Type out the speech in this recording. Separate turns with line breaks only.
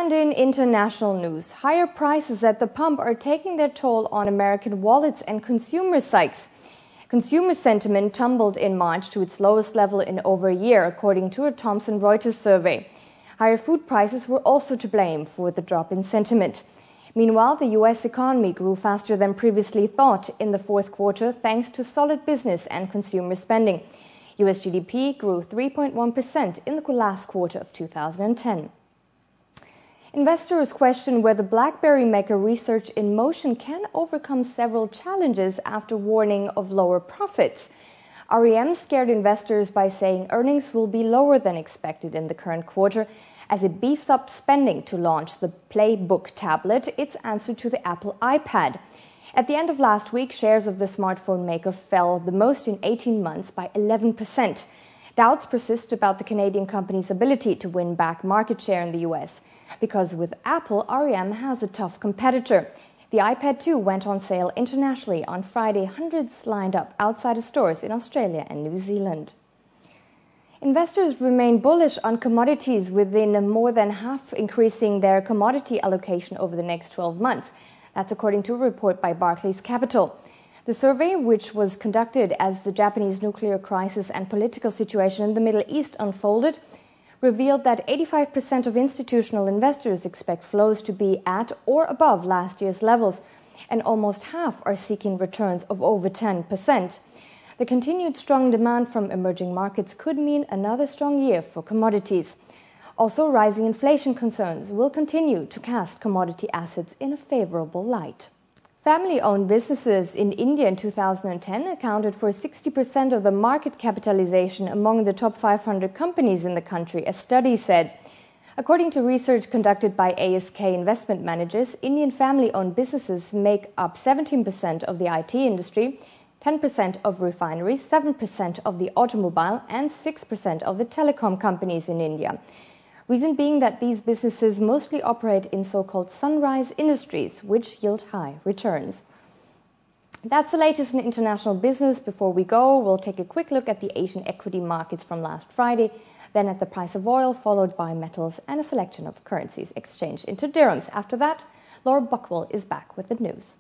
And in international news, higher prices at the pump are taking their toll on American wallets and consumer psyches. Consumer sentiment tumbled in March to its lowest level in over a year, according to a Thomson Reuters survey. Higher food prices were also to blame for the drop in sentiment. Meanwhile, the U.S. economy grew faster than previously thought in the fourth quarter thanks to solid business and consumer spending. U.S. GDP grew 3.1% in the last quarter of 2010. Investors question whether BlackBerry maker Research in Motion can overcome several challenges after warning of lower profits. REM scared investors by saying earnings will be lower than expected in the current quarter as it beefs up spending to launch the Playbook tablet, its answer to the Apple iPad. At the end of last week, shares of the smartphone maker fell the most in 18 months by 11%. Doubts persist about the Canadian company's ability to win back market share in the US, because with Apple, REM has a tough competitor. The iPad 2 went on sale internationally on Friday. Hundreds lined up outside of stores in Australia and New Zealand. Investors remain bullish on commodities, within more than half increasing their commodity allocation over the next 12 months. That's according to a report by Barclays Capital. The survey, which was conducted as the Japanese nuclear crisis and political situation in the Middle East unfolded, revealed that 85% of institutional investors expect flows to be at or above last year's levels, and almost half are seeking returns of over 10%. The continued strong demand from emerging markets could mean another strong year for commodities. Also, rising inflation concerns will continue to cast commodity assets in a favorable light. Family-owned businesses in India in 2010 accounted for 60% of the market capitalization among the top 500 companies in the country, a study said. According to research conducted by ASK Investment Managers, Indian family-owned businesses make up 17% of the IT industry, 10% of refineries, 7% of the automobile, and 6% of the telecom companies in India. Reason being that these businesses mostly operate in so-called sunrise industries, which yield high returns. That's the latest in international business. Before we go, we'll take a quick look at the Asian equity markets from last Friday, then at the price of oil, followed by metals and a selection of currencies exchanged into dirhams. After that, Laura Buckwell is back with the news.